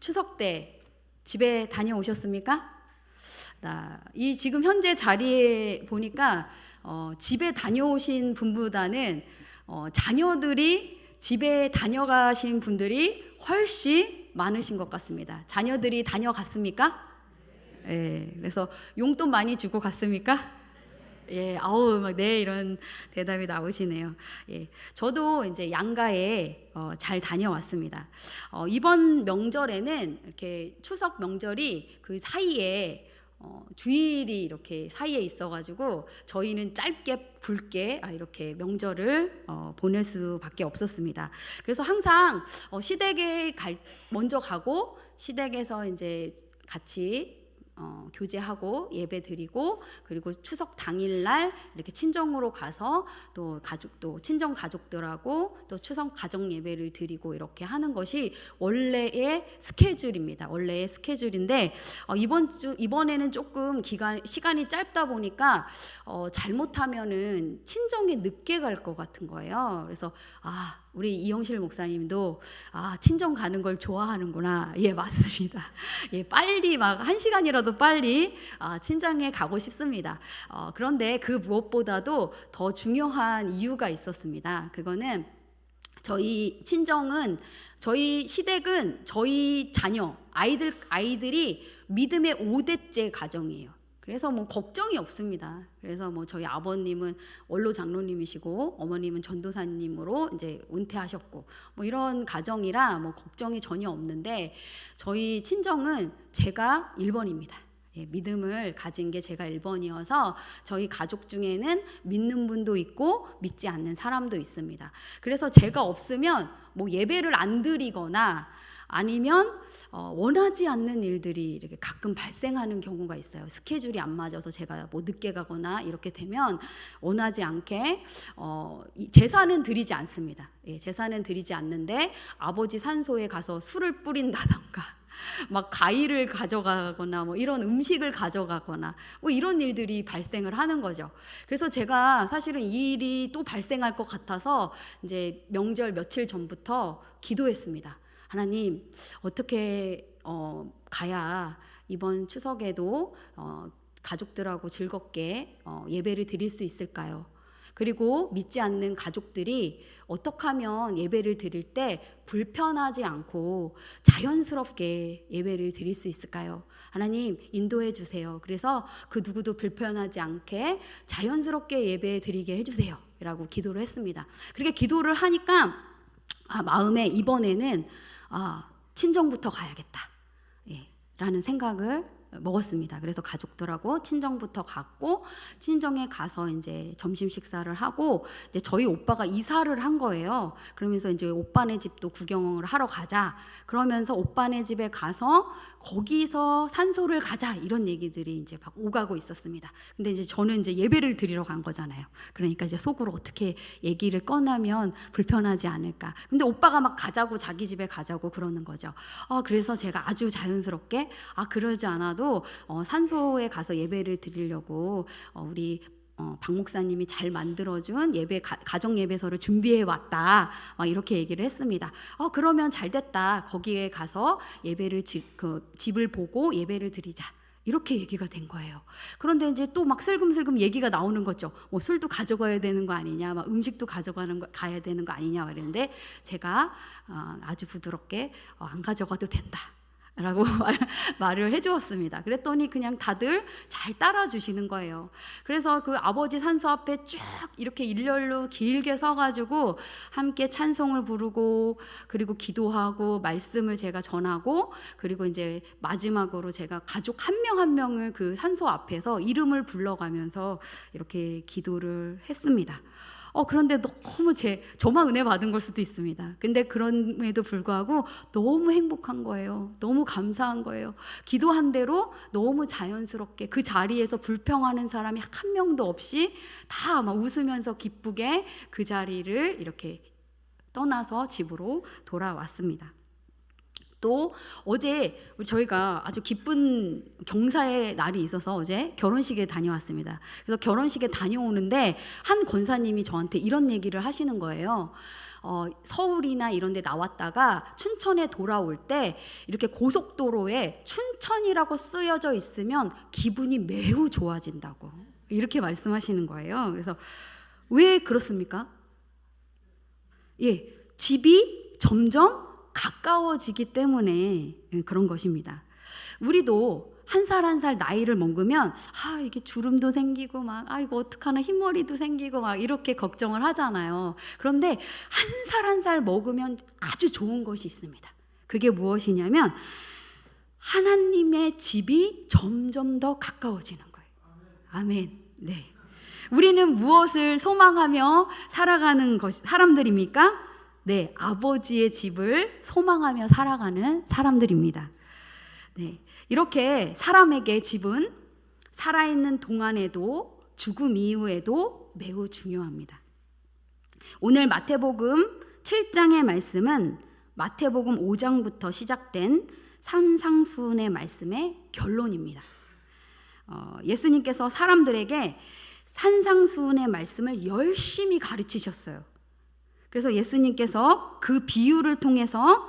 추석 때 집에 다녀오셨습니까? 이 지금 현재 자리에 보니까 집에 다녀오신 분보다는 자녀들이 집에 다녀가신 분들이 훨씬 많으신 것 같습니다. 자녀들이 다녀갔습니까? 예, 그래서 용돈 많이 주고 갔습니까? 예, 아우 막 네 이런 대답이 나오시네요. 예, 저도 이제 양가에 잘 다녀왔습니다. 이번 명절에는 이렇게 추석 명절이 그 사이에 주일이 이렇게 사이에 있어가지고 저희는 짧게 굵게 이렇게 명절을 보낼 수밖에 없었습니다. 그래서 항상 시댁에 먼저 가고 시댁에서 이제 같이 교제하고 예배 드리고 그리고 추석 당일날 이렇게 친정으로 가서 또 친정 가족들하고 또 추석 가정 예배를 드리고 이렇게 하는 것이 원래의 스케줄입니다. 원래의 스케줄인데 이번에는 조금 시간이 짧다 보니까 잘못하면은 친정에 늦게 갈 것 같은 거예요. 그래서 우리 이영실 목사님도 친정 가는 걸 좋아하는구나. 예, 맞습니다. 예, 빨리 막 1시간이라도 빨리 친정에 가고 싶습니다. 그런데 그 무엇보다도 더 중요한 이유가 있었습니다. 그거는 저희 친정은 저희 시댁은 저희 자녀 아이들이 믿음의 5대째 가정이에요. 그래서 뭐 걱정이 없습니다. 그래서 뭐 저희 아버님은 원로 장로님이시고 어머님은 전도사님으로 이제 은퇴하셨고 뭐 이런 가정이라 뭐 걱정이 전혀 없는데 저희 친정은 제가 1번입니다. 예, 믿음을 가진 게 제가 1번이어서 저희 가족 중에는 믿는 분도 있고 믿지 않는 사람도 있습니다. 그래서 제가 없으면 뭐 예배를 안 드리거나 아니면 원하지 않는 일들이 이렇게 가끔 발생하는 경우가 있어요. 스케줄이 안 맞아서 제가 뭐 늦게 가거나 이렇게 되면 원하지 않게 제사는 드리지 않습니다. 예, 제사는 드리지 않는데 아버지 산소에 가서 술을 뿌린다던가 막 과일을 가져가거나 뭐 이런 음식을 가져가거나 뭐 이런 일들이 발생을 하는 거죠. 그래서 제가 사실은 이 일이 또 발생할 것 같아서 이제 명절 며칠 전부터 기도했습니다. 하나님, 어떻게 가야 이번 추석에도 가족들하고 즐겁게 예배를 드릴 수 있을까요? 그리고 믿지 않는 가족들이 어떻게 하면 예배를 드릴 때 불편하지 않고 자연스럽게 예배를 드릴 수 있을까요? 하나님 인도해 주세요. 그래서 그 누구도 불편하지 않게 자연스럽게 예배 드리게 해주세요 라고 기도를 했습니다. 그렇게 기도를 하니까 마음에 이번에는 친정부터 가야겠다 라는 생각을 먹었습니다. 그래서 가족들하고 친정부터 갔고 친정에 가서 이제 점심 식사를 하고 이제 저희 오빠가 이사를 한 거예요. 그러면서 이제 오빠네 집도 구경을 하러 가자. 그러면서 오빠네 집에 가서 거기서 산소를 가자 이런 얘기들이 이제 막 오가고 있었습니다. 근데 이제 저는 이제 예배를 드리러 간 거잖아요. 그러니까 이제 속으로 어떻게 얘기를 꺼내면 불편하지 않을까. 근데 오빠가 막 가자고 자기 집에 가자고 그러는 거죠. 그래서 제가 아주 자연스럽게 그러지 않아도 산소에 가서 예배를 드리려고 우리 박 목사님이 잘 만들어준 예배 가정 예배서를 준비해 왔다 이렇게 얘기를 했습니다. 그러면 잘 됐다. 거기에 가서 예배를 집을 보고 예배를 드리자. 이렇게 얘기가 된 거예요. 그런데 이제 또 막 슬금슬금 얘기가 나오는 거죠. 뭐 술도 가져가야 되는 거 아니냐, 막 음식도 가야 되는 거 아니냐 이랬는데 제가 아주 부드럽게 안 가져가도 된다. 라고 말을 해주었습니다. 그랬더니 그냥 다들 잘 따라주시는 거예요. 그래서 그 아버지 산소 앞에 쭉 이렇게 일렬로 길게 서가지고 함께 찬송을 부르고 그리고 기도하고 말씀을 제가 전하고 그리고 이제 마지막으로 제가 가족 한 명 한 명을 그 산소 앞에서 이름을 불러가면서 이렇게 기도를 했습니다. 그런데 너무 저만 은혜 받은 걸 수도 있습니다. 근데 그럼에도 불구하고 너무 행복한 거예요. 너무 감사한 거예요. 기도한 대로 너무 자연스럽게 그 자리에서 불평하는 사람이 한 명도 없이 다 막 웃으면서 기쁘게 그 자리를 이렇게 떠나서 집으로 돌아왔습니다. 또 어제 저희가 아주 기쁜 경사의 날이 있어서 어제 결혼식에 다녀왔습니다. 그래서 결혼식에 다녀오는데 한 권사님이 저한테 이런 얘기를 하시는 거예요. 서울이나 이런 데 나왔다가 춘천에 돌아올 때 이렇게 고속도로에 춘천이라고 쓰여져 있으면 기분이 매우 좋아진다고 이렇게 말씀하시는 거예요. 그래서 왜 그렇습니까? 예, 집이 점점 가까워지기 때문에 그런 것입니다. 우리도 한 살 한 살 나이를 먹으면 이게 주름도 생기고 막 이거 어떡하나 흰머리도 생기고 막 이렇게 걱정을 하잖아요. 그런데 한 살 한 살 먹으면 아주 좋은 것이 있습니다. 그게 무엇이냐면 하나님의 집이 점점 더 가까워지는 거예요. 아멘. 네. 우리는 무엇을 소망하며 살아가는 사람들입니까? 네, 아버지의 집을 소망하며 살아가는 사람들입니다. 네, 이렇게 사람에게 집은 살아있는 동안에도 죽음 이후에도 매우 중요합니다. 오늘 마태복음 7장의 말씀은 마태복음 5장부터 시작된 산상수훈의 말씀의 결론입니다. 예수님께서 사람들에게 산상수훈의 말씀을 열심히 가르치셨어요. 그래서 예수님께서 그 비유를 통해서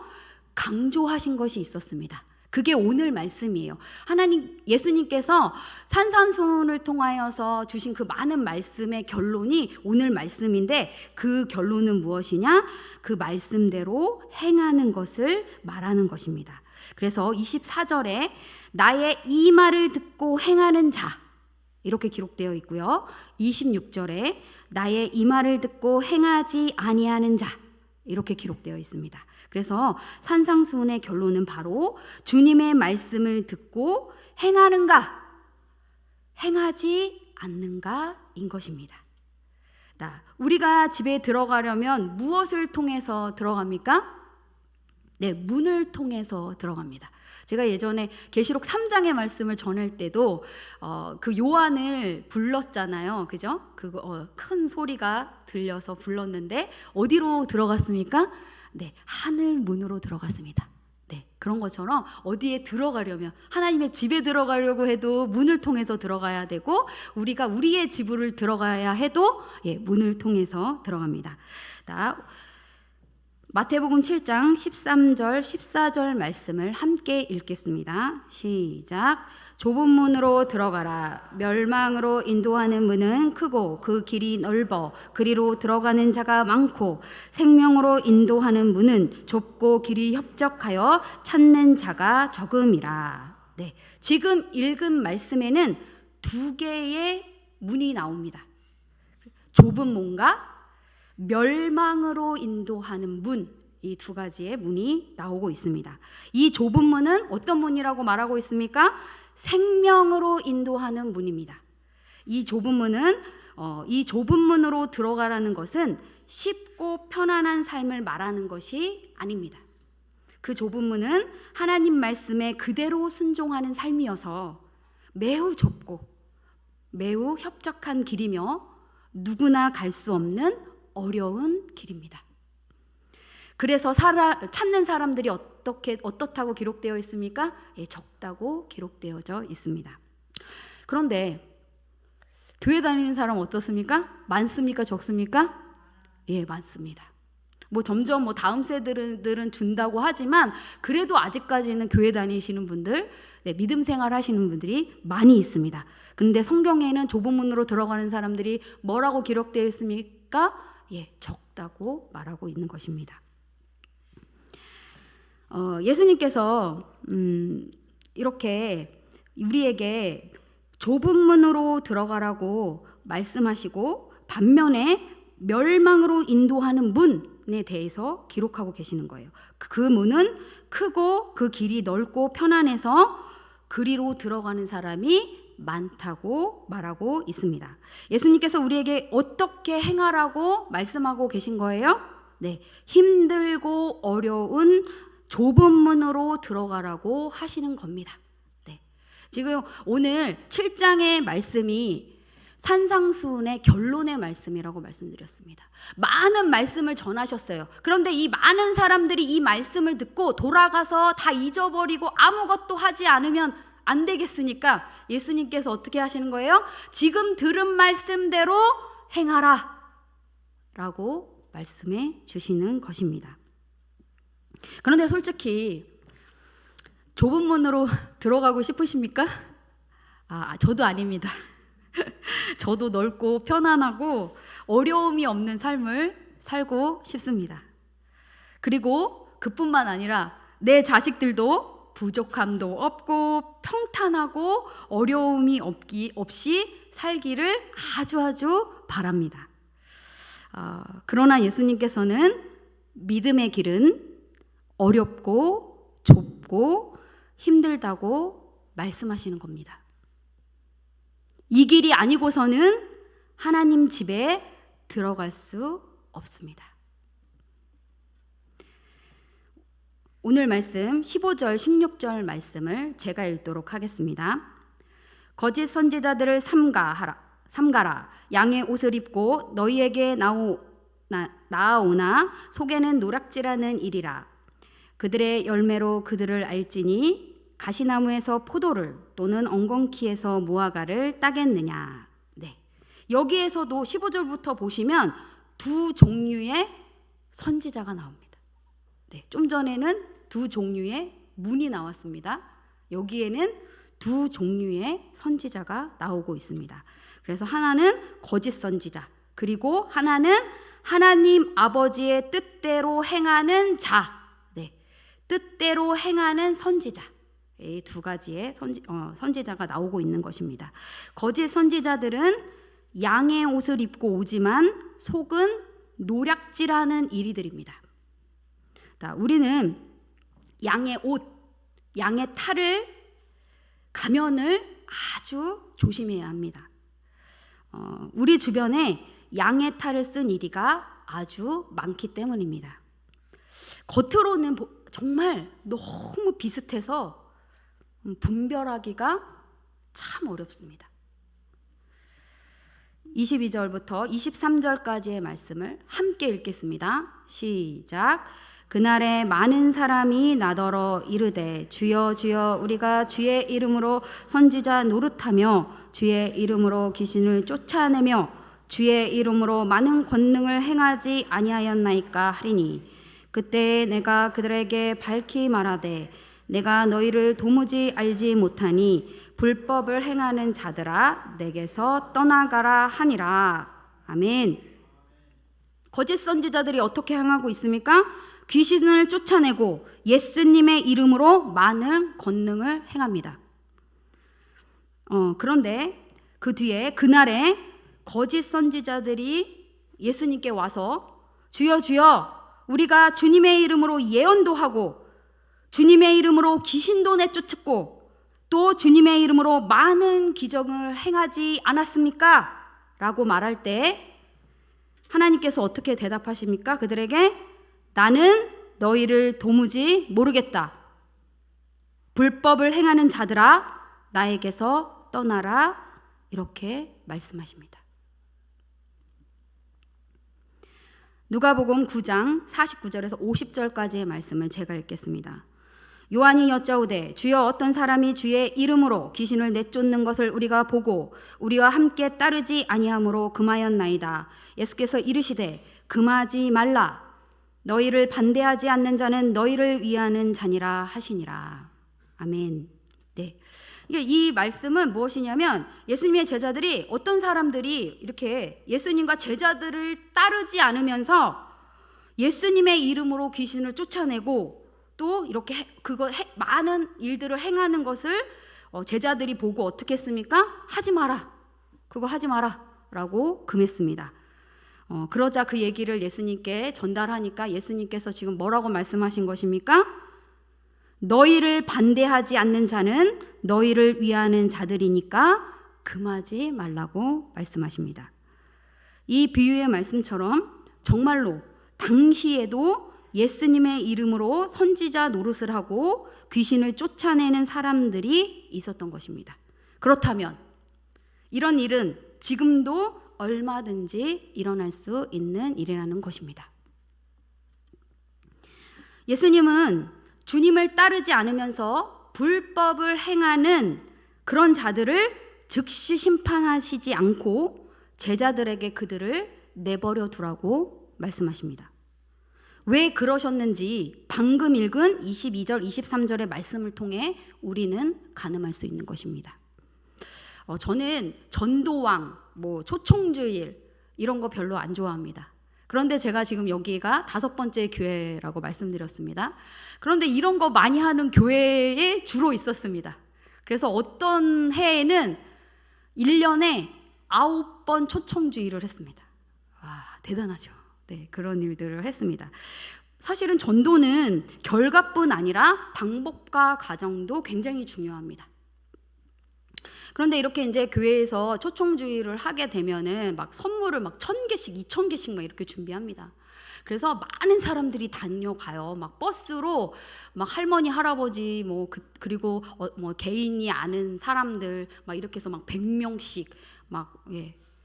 강조하신 것이 있었습니다. 그게 오늘 말씀이에요. 예수님께서 산상수훈을 통하여서 주신 그 많은 말씀의 결론이 오늘 말씀인데 그 결론은 무엇이냐? 그 말씀대로 행하는 것을 말하는 것입니다. 그래서 24절에 나의 이 말을 듣고 행하는 자 이렇게 기록되어 있고요. 26절에 나의 이 말을 듣고 행하지 아니하는 자 이렇게 기록되어 있습니다. 그래서 산상수훈의 결론은 바로 주님의 말씀을 듣고 행하는가, 행하지 않는가인 것입니다. 우리가 집에 들어가려면 무엇을 통해서 들어갑니까? 네, 문을 통해서 들어갑니다. 제가 예전에 계시록 3장의 말씀을 전할 때도 그 요한을 불렀잖아요. 그죠? 큰 소리가 들려서 불렀는데 어디로 들어갔습니까? 네, 하늘 문으로 들어갔습니다. 네, 그런 것처럼 어디에 들어가려면 하나님의 집에 들어가려고 해도 문을 통해서 들어가야 되고 우리가 우리의 집을 들어가야 해도 문을 통해서 들어갑니다. 마태복음 7장 13절 14절 말씀을 함께 읽겠습니다. 시작. 좁은 문으로 들어가라. 멸망으로 인도하는 문은 크고 그 길이 넓어 그리로 들어가는 자가 많고 생명으로 인도하는 문은 좁고 길이 협적하여 찾는 자가 적음이라. 네, 지금 읽은 말씀에는 두 개의 문이 나옵니다. 좁은 문과 멸망으로 인도하는 문, 이 두 가지의 문이 나오고 있습니다. 이 좁은 문은 어떤 문이라고 말하고 있습니까? 생명으로 인도하는 문입니다. 이 좁은 문으로 들어가라는 것은 쉽고 편안한 삶을 말하는 것이 아닙니다. 그 좁은 문은 하나님 말씀에 그대로 순종하는 삶이어서 매우 좁고 매우 협적한 길이며 누구나 갈 수 없는 어려운 길입니다. 그래서 찾는 사람들이 어떻다고 기록되어 있습니까? 적다고 기록되어져 있습니다. 그런데 교회 다니는 사람 어떻습니까? 많습니까? 적습니까? 많습니다. 점점 다음 세대들은 준다고 하지만 그래도 아직까지는 교회 다니시는 분들, 믿음 생활 하시는 분들이 많이 있습니다. 그런데 성경에는 좁은 문으로 들어가는 사람들이 뭐라고 기록되어 있습니까? 적다고 말하고 있는 것입니다. 예수님께서 이렇게 우리에게 좁은 문으로 들어가라고 말씀하시고 반면에 멸망으로 인도하는 문에 대해서 기록하고 계시는 거예요. 그 문은 크고 그 길이 넓고 편안해서 그리로 들어가는 사람이 많다고 말하고 있습니다. 예수님께서 우리에게 어떻게 행하라고 말씀하고 계신 거예요? 네, 힘들고 어려운 좁은 문으로 들어가라고 하시는 겁니다. 네, 지금 오늘 7장의 말씀이 산상수훈의 결론의 말씀이라고 말씀드렸습니다. 많은 말씀을 전하셨어요. 그런데 이 많은 사람들이 이 말씀을 듣고 돌아가서 다 잊어버리고 아무것도 하지 않으면 안 되겠으니까 예수님께서 어떻게 하시는 거예요? 지금 들은 말씀대로 행하라 라고 말씀해 주시는 것입니다. 그런데 솔직히 좁은 문으로 들어가고 싶으십니까? 저도 아닙니다. 저도 넓고 편안하고 어려움이 없는 삶을 살고 싶습니다. 그리고 그뿐만 아니라 내 자식들도 부족함도 없고 평탄하고 어려움이 없이 살기를 아주 바랍니다. 그러나 예수님께서는 믿음의 길은 어렵고 좁고 힘들다고 말씀하시는 겁니다. 이 길이 아니고서는 하나님 집에 들어갈 수 없습니다. 오늘 말씀 15절 16절 말씀을 제가 읽도록 하겠습니다. 거짓 선지자들을 삼가라. 양의 옷을 입고 너희에게 나아오나 속에는 노략질하는 일이라. 그들의 열매로 그들을 알지니 가시나무에서 포도를 또는 엉겅퀴에서 무화과를 따겠느냐. 네. 여기에서도 15절부터 보시면 두 종류의 선지자가 나옵니다. 네. 좀 전에는 두 종류의 문이 나왔습니다. 여기에는 두 종류의 선지자가 나오고 있습니다. 그래서 하나는 거짓 선지자, 그리고 하나는 하나님 아버지의 뜻대로 행하는 자, 네. 뜻대로 행하는 선지자. 이 두 가지의 선지자가 나오고 있는 것입니다. 거짓 선지자들은 양의 옷을 입고 오지만 속은 노략질하는 이리들입니다. 우리는 양의 옷, 양의 탈을, 가면을 아주 조심해야 합니다. 우리 주변에 양의 탈을 쓴 이리가 아주 많기 때문입니다. 겉으로는 정말 너무 비슷해서 분별하기가 참 어렵습니다. 22절부터 23절까지의 말씀을 함께 읽겠습니다. 시작. 그날에 많은 사람이 나더러 이르되 주여 주여 우리가 주의 이름으로 선지자 노릇하며 주의 이름으로 귀신을 쫓아내며 주의 이름으로 많은 권능을 행하지 아니하였나이까 하리니 그때 내가 그들에게 밝히 말하되 내가 너희를 도무지 알지 못하니 불법을 행하는 자들아 내게서 떠나가라 하니라. 아멘. 거짓 선지자들이 어떻게 행하고 있습니까? 귀신을 쫓아내고 예수님의 이름으로 많은 권능을 행합니다. 그런데 그 뒤에 그날에 거짓 선지자들이 예수님께 와서 주여 주여 우리가 주님의 이름으로 예언도 하고 주님의 이름으로 귀신도 내쫓았고 또 주님의 이름으로 많은 기적을 행하지 않았습니까? 라고 말할 때 하나님께서 어떻게 대답하십니까? 그들에게 나는 너희를 도무지 모르겠다. 불법을 행하는 자들아 나에게서 떠나라. 이렇게 말씀하십니다. 누가복음 9장 49절에서 50절까지의 말씀을 제가 읽겠습니다. 요한이 여짜오되 주여 어떤 사람이 주의 이름으로 귀신을 내쫓는 것을 우리가 보고 우리와 함께 따르지 아니함으로 금하였나이다. 예수께서 이르시되 금하지 말라. 너희를 반대하지 않는 자는 너희를 위하는 자니라 하시니라. 아멘. 네. 이 말씀은 무엇이냐면 예수님의 제자들이 어떤 사람들이 이렇게 예수님과 제자들을 따르지 않으면서 예수님의 이름으로 귀신을 쫓아내고 또 이렇게 많은 일들을 행하는 것을 제자들이 보고 어떻게 했습니까? 하지 마라. 그거 하지 마라. 라고 금했습니다. 그러자 그 얘기를 예수님께 전달하니까 예수님께서 지금 뭐라고 말씀하신 것입니까? 너희를 반대하지 않는 자는 너희를 위하는 자들이니까 금하지 말라고 말씀하십니다. 이 비유의 말씀처럼 정말로 당시에도 예수님의 이름으로 선지자 노릇을 하고 귀신을 쫓아내는 사람들이 있었던 것입니다. 그렇다면 이런 일은 지금도 얼마든지 일어날 수 있는 일이라는 것입니다. 예수님은 주님을 따르지 않으면서 불법을 행하는 그런 자들을 즉시 심판하시지 않고 제자들에게 그들을 내버려 두라고 말씀하십니다. 왜 그러셨는지 방금 읽은 22절, 23절의 말씀을 통해 우리는 가늠할 수 있는 것입니다. 저는 전도왕, 초청주일 이런 거 별로 안 좋아합니다. 그런데 제가 지금 여기가 5번째 교회라고 말씀드렸습니다. 그런데 이런 거 많이 하는 교회에 주로 있었습니다. 그래서 어떤 해에는 1년에 9번 초청주일을 했습니다. 와, 대단하죠. 네, 그런 일들을 했습니다. 사실은 전도는 결과뿐 아니라 방법과 과정도 굉장히 중요합니다. 그런데 이렇게 이제 교회에서 초청주의를 하게 되면은 막 선물을 막 1000개씩, 2000개씩 막 이렇게 준비합니다. 그래서 많은 사람들이 다녀가요. 막 버스로 막 할머니, 할아버지 그리고 개인이 아는 사람들 막 이렇게 해서 막 100명씩 막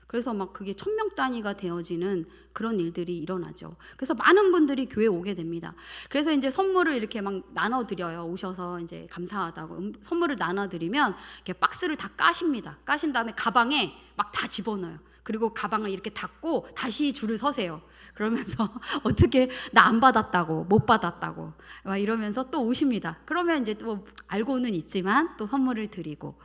그래서 막 그게 1000명 단위가 되어지는 그런 일들이 일어나죠. 그래서 많은 분들이 교회에 오게 됩니다. 그래서 이제 선물을 이렇게 막 나눠드려요. 오셔서 이제 감사하다고 선물을 나눠드리면 이렇게 박스를 다 까십니다. 까신 다음에 가방에 막 다 집어넣어요. 그리고 가방을 이렇게 닫고 다시 줄을 서세요. 그러면서 어떻게 나 안 받았다고, 못 받았다고 막 이러면서 또 오십니다. 그러면 이제 또 알고는 있지만 또 선물을 드리고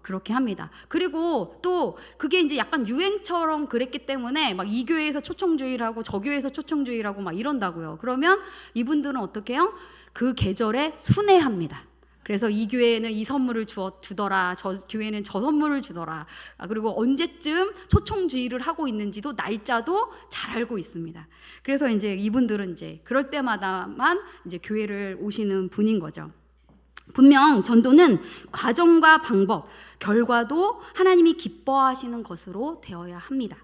그렇게 합니다. 그리고 또 그게 이제 약간 유행처럼 그랬기 때문에 막 이 교회에서 초청주의라고 저 교회에서 초청주의라고 막 이런다고요. 그러면 이분들은 어떻게 해요? 그 계절에 순회합니다. 그래서 이 교회는 이 선물을 주더라, 저 교회는 저 선물을 주더라. 그리고 언제쯤 초청주의를 하고 있는지도 날짜도 잘 알고 있습니다. 그래서 이제 이분들은 이제 그럴 때마다만 이제 교회를 오시는 분인 거죠. 분명 전도는 과정과 방법, 결과도 하나님이 기뻐하시는 것으로 되어야 합니다.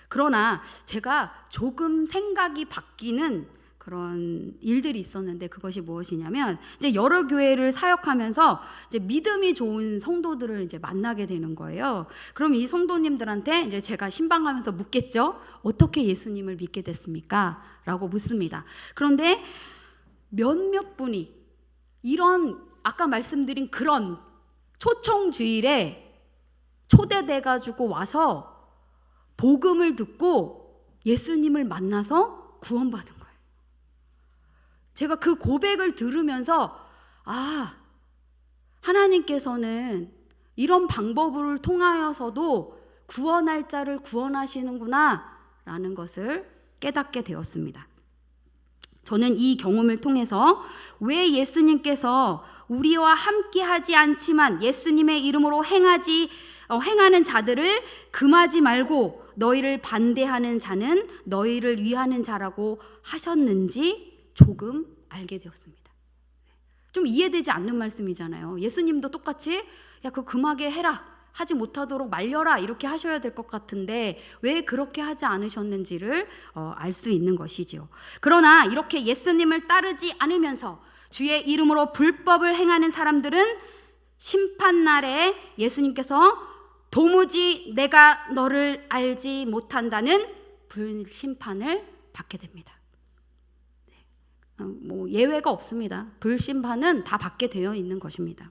그러나 제가 조금 생각이 바뀌는 그런 일들이 있었는데 그것이 무엇이냐면 이제 여러 교회를 사역하면서 이제 믿음이 좋은 성도들을 이제 만나게 되는 거예요. 그럼 이 성도님들한테 이제 제가 신방하면서 묻겠죠. 어떻게 예수님을 믿게 됐습니까? 라고 묻습니다. 그런데 몇몇 분이 이런 아까 말씀드린 그런 초청주일에 초대돼가지고 와서 복음을 듣고 예수님을 만나서 구원받은 거예요. 제가 그 고백을 들으면서 하나님께서는 이런 방법을 통하여서도 구원할 자를 구원하시는구나 라는 것을 깨닫게 되었습니다. 저는 이 경험을 통해서 왜 예수님께서 우리와 함께 하지 않지만 예수님의 이름으로 행하는 자들을 금하지 말고 너희를 반대하는 자는 너희를 위하는 자라고 하셨는지 조금 알게 되었습니다. 좀 이해되지 않는 말씀이잖아요. 예수님도 똑같이 그거 금하게 해라, 하지 못하도록 말려라 이렇게 하셔야 될 것 같은데 왜 그렇게 하지 않으셨는지를 알 수 있는 것이죠. 그러나 이렇게 예수님을 따르지 않으면서 주의 이름으로 불법을 행하는 사람들은 심판날에 예수님께서 도무지 내가 너를 알지 못한다는 불심판을 받게 됩니다. 예외가 없습니다. 불심판은 다 받게 되어 있는 것입니다.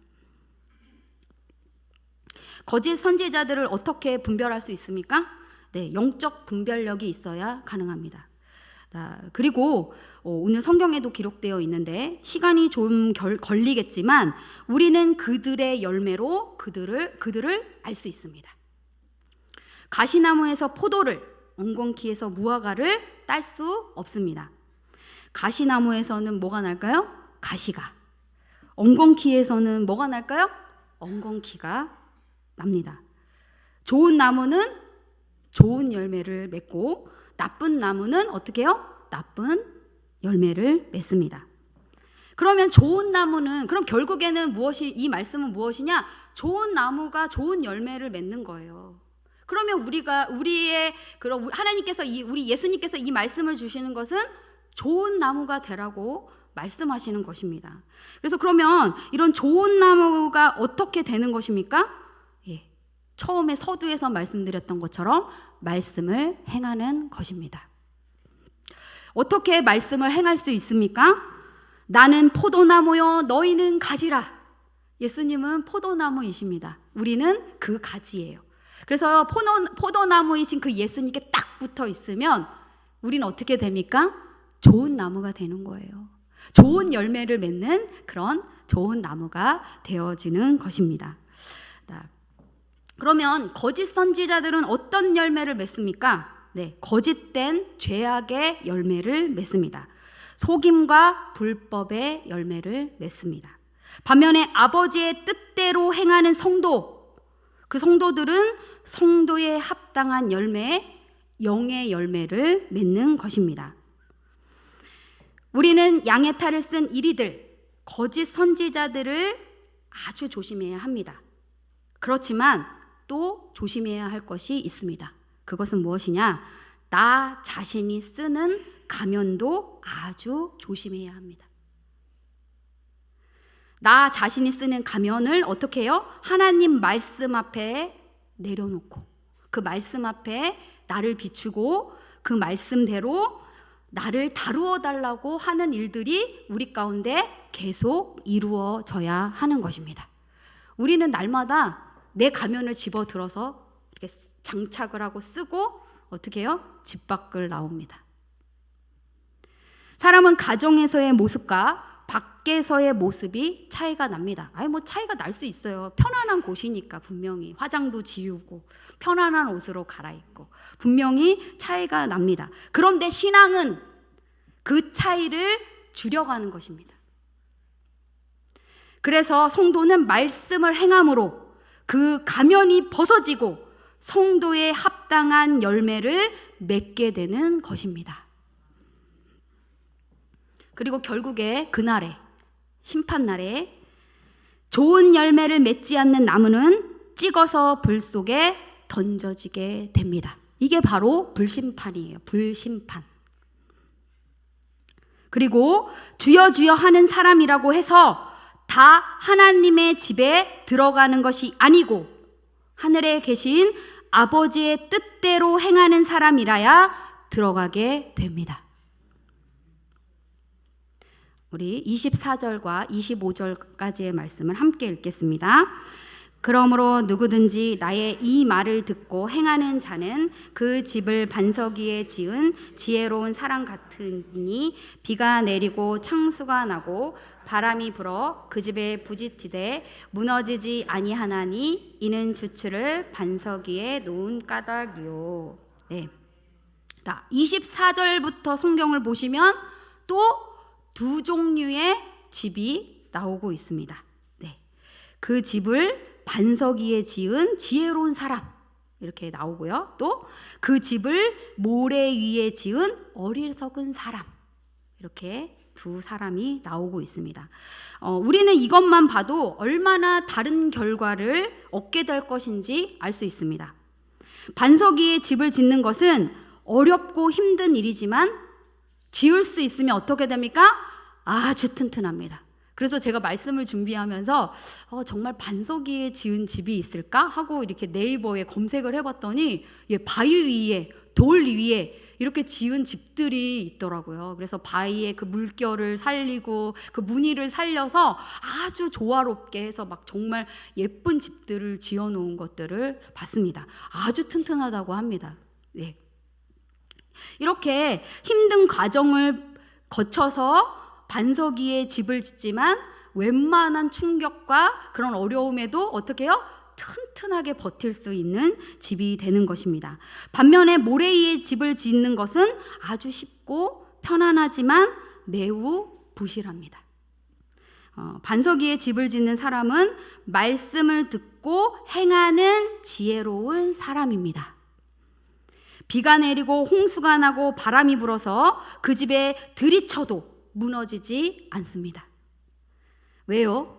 거짓 선지자들을 어떻게 분별할 수 있습니까? 영적 분별력이 있어야 가능합니다. 그리고 오늘 성경에도 기록되어 있는데 시간이 좀 걸리겠지만 우리는 그들의 열매로 그들을 알 수 있습니다. 가시나무에서 포도를, 엉겅퀴에서 무화과를 딸 수 없습니다. 가시나무에서는 뭐가 날까요? 가시가. 엉겅퀴에서는 뭐가 날까요? 엉겅퀴가 납니다. 좋은 나무는 좋은 열매를 맺고 나쁜 나무는 어떻게 해요? 나쁜 열매를 맺습니다. 그러면 좋은 나무는 그럼 결국에는 이 말씀은 무엇이냐? 좋은 나무가 좋은 열매를 맺는 거예요. 그러면 하나님께서 우리 예수님께서 이 말씀을 주시는 것은 좋은 나무가 되라고 말씀하시는 것입니다. 그래서 그러면 이런 좋은 나무가 어떻게 되는 것입니까? 처음에 서두에서 말씀드렸던 것처럼 말씀을 행하는 것입니다. 어떻게 말씀을 행할 수 있습니까? 나는 포도나무요 너희는 가지라. 예수님은 포도나무이십니다. 우리는 그 가지예요. 그래서 포도나무이신 그 예수님께 딱 붙어 있으면 우리는 어떻게 됩니까? 좋은 나무가 되는 거예요. 좋은 열매를 맺는 그런 좋은 나무가 되어지는 것입니다. 그러면 거짓 선지자들은 어떤 열매를 맺습니까? 네, 거짓된 죄악의 열매를 맺습니다. 속임과 불법의 열매를 맺습니다. 반면에 아버지의 뜻대로 행하는 성도, 그 성도들은 성도에 합당한 열매, 영의 열매를 맺는 것입니다. 우리는 양의 탈을 쓴 이리들, 거짓 선지자들을 아주 조심해야 합니다. 그렇지만 또 조심해야 할 것이 있습니다. 그것은 무엇이냐? 나 자신이 쓰는 가면도 아주 조심해야 합니다. 나 자신이 쓰는 가면을 어떻게 해요? 하나님 말씀 앞에 내려놓고 그 말씀 앞에 나를 비추고 그 말씀대로 나를 다루어 달라고 하는 일들이 우리 가운데 계속 이루어져야 하는 것입니다. 우리는 날마다 내 가면을 집어들어서 이렇게 장착을 하고 쓰고 어떻게 해요? 집 밖을 나옵니다. 사람은 가정에서의 모습과 밖에서의 모습이 차이가 납니다. 차이가 날 수 있어요. 편안한 곳이니까 분명히 화장도 지우고 편안한 옷으로 갈아입고 분명히 차이가 납니다. 그런데 신앙은 그 차이를 줄여가는 것입니다. 그래서 성도는 말씀을 행함으로 그 가면이 벗어지고 성도에 합당한 열매를 맺게 되는 것입니다. 그리고 결국에 그날에 심판날에 좋은 열매를 맺지 않는 나무는 찍어서 불 속에 던져지게 됩니다. 이게 바로 불심판이에요. 불심판. 그리고 주여 주여 하는 사람이라고 해서 다 하나님의 집에 들어가는 것이 아니고 하늘에 계신 아버지의 뜻대로 행하는 사람이라야 들어가게 됩니다. 우리 24절과 25절까지의 말씀을 함께 읽겠습니다. 그러므로 누구든지 나의 이 말을 듣고 행하는 자는 그 집을 반석 위에 지은 지혜로운 사람 같으니 비가 내리고 창수가 나고 바람이 불어 그 집에 부딪히되 무너지지 아니하나니 이는 주추를 반석 위에 놓은 까닭이요. 네. 24절부터 성경을 보시면 또 두 종류의 집이 나오고 있습니다. 네. 그 집을 반석 위에 지은 지혜로운 사람 이렇게 나오고요. 또 그 집을 모래 위에 지은 어리석은 사람 이렇게 두 사람이 나오고 있습니다. 우리는 이것만 봐도 얼마나 다른 결과를 얻게 될 것인지 알 수 있습니다. 반석 위에 집을 짓는 것은 어렵고 힘든 일이지만 지을 수 있으면 어떻게 됩니까? 아주 튼튼합니다. 그래서 제가 말씀을 준비하면서 정말 반석 위에 지은 집이 있을까 하고 이렇게 네이버에 검색을 해봤더니 바위 위에 돌 위에 이렇게 지은 집들이 있더라고요. 그래서 바위에 그 물결을 살리고 그 무늬를 살려서 아주 조화롭게 해서 막 정말 예쁜 집들을 지어놓은 것들을 봤습니다. 아주 튼튼하다고 합니다. 네. 이렇게 힘든 과정을 거쳐서 반석 위에 집을 짓지만 웬만한 충격과 그런 어려움에도 어떻게 해요? 튼튼하게 버틸 수 있는 집이 되는 것입니다. 반면에 모래 위에 집을 짓는 것은 아주 쉽고 편안하지만 매우 부실합니다. 반석 위에 집을 짓는 사람은 말씀을 듣고 행하는 지혜로운 사람입니다. 비가 내리고 홍수가 나고 바람이 불어서 그 집에 들이쳐도 무너지지 않습니다. 왜요?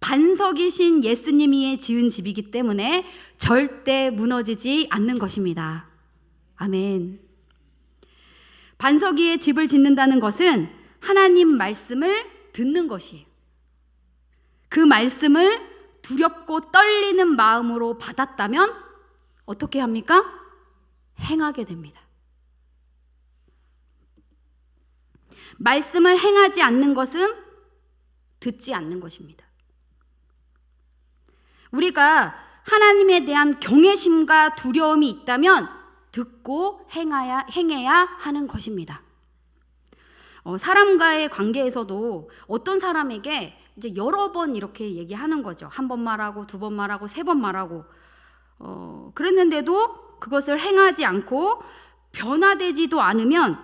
반석이신 예수님이 지은 집이기 때문에 절대 무너지지 않는 것입니다. 아멘. 반석 위에 집을 짓는다는 것은 하나님 말씀을 듣는 것이에요. 그 말씀을 두렵고 떨리는 마음으로 받았다면 어떻게 합니까? 행하게 됩니다. 말씀을 행하지 않는 것은 듣지 않는 것입니다. 우리가 하나님에 대한 경외심과 두려움이 있다면 듣고 행해야 하는 것입니다. 사람과의 관계에서도 어떤 사람에게 이제 여러 번 이렇게 얘기하는 거죠. 한 번 말하고, 두 번 말하고, 세 번 말하고. 그랬는데도 그것을 행하지 않고 변화되지도 않으면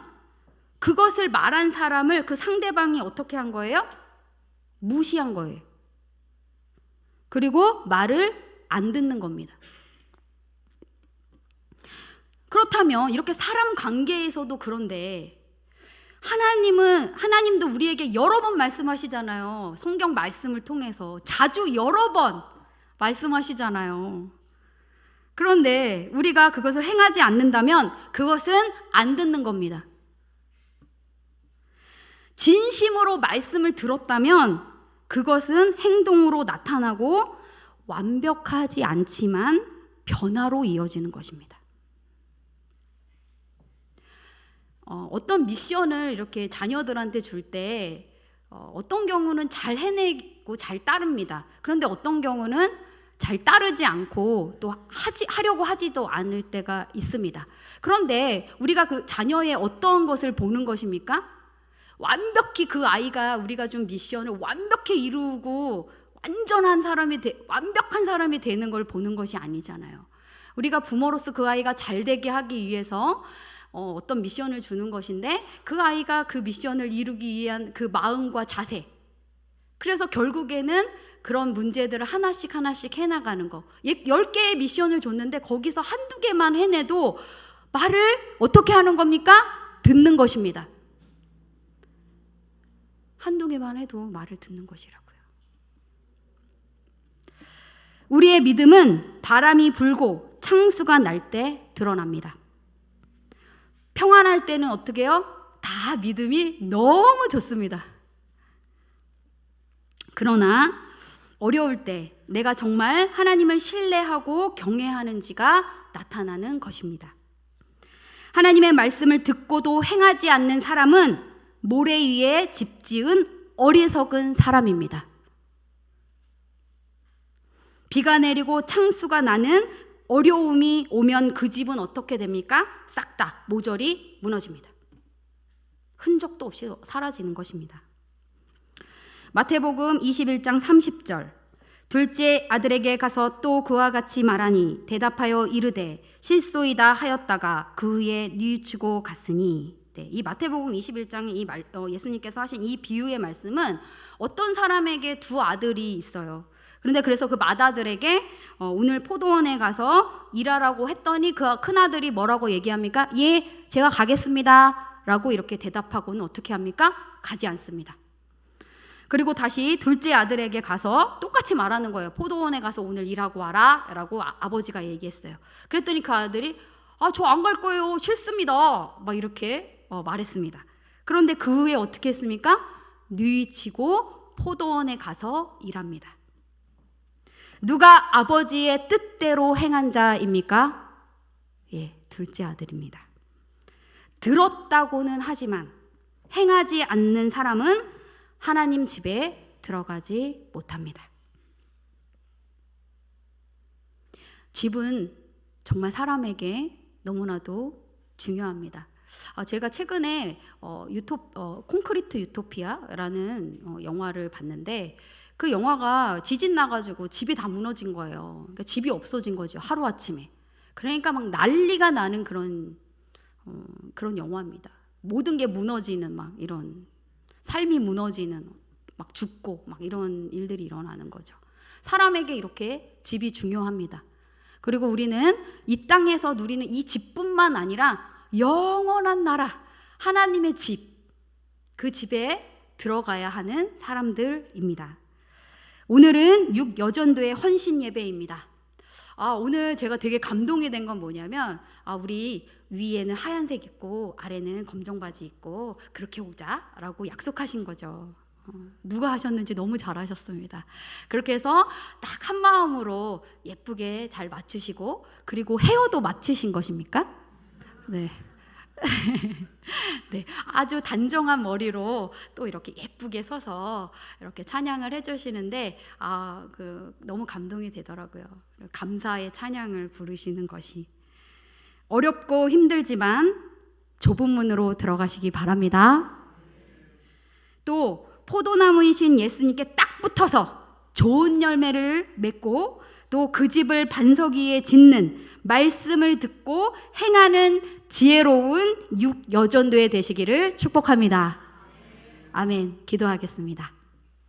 그것을 말한 사람을 그 상대방이 어떻게 한 거예요? 무시한 거예요. 그리고 말을 안 듣는 겁니다. 그렇다면 이렇게 사람 관계에서도 그런데 하나님도 우리에게 여러 번 말씀하시잖아요. 성경 말씀을 통해서 자주 여러 번 말씀하시잖아요. 그런데 우리가 그것을 행하지 않는다면 그것은 안 듣는 겁니다. 진심으로 말씀을 들었다면 그것은 행동으로 나타나고 완벽하지 않지만 변화로 이어지는 것입니다. 어떤 미션을 이렇게 자녀들한테 줄 때 어떤 경우는 잘 해내고 잘 따릅니다. 그런데 어떤 경우는 잘 따르지 않고 또 하려고 하지도 않을 때가 있습니다. 그런데 우리가 그 자녀의 어떤 것을 보는 것입니까? 완벽히 그 아이가 우리가 준 미션을 완벽히 이루고 완벽한 사람이 되는 걸 보는 것이 아니잖아요. 우리가 부모로서 그 아이가 잘 되게 하기 위해서 어떤 미션을 주는 것인데 그 아이가 그 미션을 이루기 위한 그 마음과 자세, 그래서 결국에는 그런 문제들을 하나씩 해나가는 거. 10개의 미션을 줬는데 거기서 한두 개만 해내도 말을 어떻게 하는 겁니까? 듣는 것입니다. 한두 개만 해도 말을 듣는 것이라고요. 우리의 믿음은 바람이 불고 창수가 날 때 드러납니다. 평안할 때는 어떻게 해요? 다 믿음이 너무 좋습니다. 그러나 어려울 때 내가 정말 하나님을 신뢰하고 경외하는지가 나타나는 것입니다. 하나님의 말씀을 듣고도 행하지 않는 사람은 모래 위에 집 지은 어리석은 사람입니다. 비가 내리고 창수가 나는 어려움이 오면 그 집은 어떻게 됩니까? 싹 다 모조리 무너집니다. 흔적도 없이 사라지는 것입니다. 마태복음 21장 30절, 둘째 아들에게 가서 또 그와 같이 말하니 대답하여 이르되 실소이다 하였다가 그 후에 뉘우치고 갔으니. 네, 이 마태복음 21장에 예수님께서 하신 이 비유의 말씀은 어떤 사람에게 두 아들이 있어요. 그래서 그 맏아들에게 오늘 포도원에 가서 일하라고 했더니 그 큰아들이 뭐라고 얘기합니까? 예, 제가 가겠습니다 라고 이렇게 대답하고는 어떻게 합니까? 가지 않습니다. 그리고 다시 둘째 아들에게 가서 똑같이 말하는 거예요. 포도원에 가서 오늘 일하고 와라 라고 아버지가 얘기했어요. 그랬더니 그 아들이 저 안 갈 거예요, 싫습니다 막 이렇게 말했습니다. 그런데 그 후에 어떻게 했습니까? 뉘우치고 포도원에 가서 일합니다. 누가 아버지의 뜻대로 행한 자입니까? 예, 둘째 아들입니다. 들었다고는 하지만 행하지 않는 사람은 하나님 집에 들어가지 못합니다. 집은 정말 사람에게 너무나도 중요합니다. 제가 최근에 콘크리트 유토피아라는 영화를 봤는데 그 영화가 지진 나가지고 집이 다 무너진 거예요. 그러니까 집이 없어진 거죠, 하루아침에. 그러니까 막 난리가 나는 그런 영화입니다. 모든 게 무너지는 막 이런, 삶이 무너지는, 막 죽고 막 이런 일들이 일어나는 거죠. 사람에게 이렇게 집이 중요합니다. 그리고 우리는 이 땅에서 누리는 이 집뿐만 아니라 영원한 나라, 하나님의 집, 그 집에 들어가야 하는 사람들입니다. 오늘은 6여전도의 헌신 예배입니다. 오늘 제가 되게 감동이 된 건 뭐냐면 우리 위에는 하얀색 입고 아래는 검정 바지 입고 그렇게 오자라고 약속하신 거죠. 누가 하셨는지 너무 잘하셨습니다. 그렇게 해서 딱 한 마음으로 예쁘게 잘 맞추시고, 그리고 헤어도 맞추신 것입니까? 네. 네, 아주 단정한 머리로 또 이렇게 예쁘게 서서 이렇게 찬양을 해주시는데 너무 감동이 되더라고요. 감사의 찬양을 부르시는 것이 어렵고 힘들지만 좁은 문으로 들어가시기 바랍니다. 또 포도나무이신 예수님께 딱 붙어서 좋은 열매를 맺고 또 그 집을 반석 위에 짓는 말씀을 듣고 행하는 지혜로운 여전도에 되시기를 축복합니다. 아멘. 기도하겠습니다.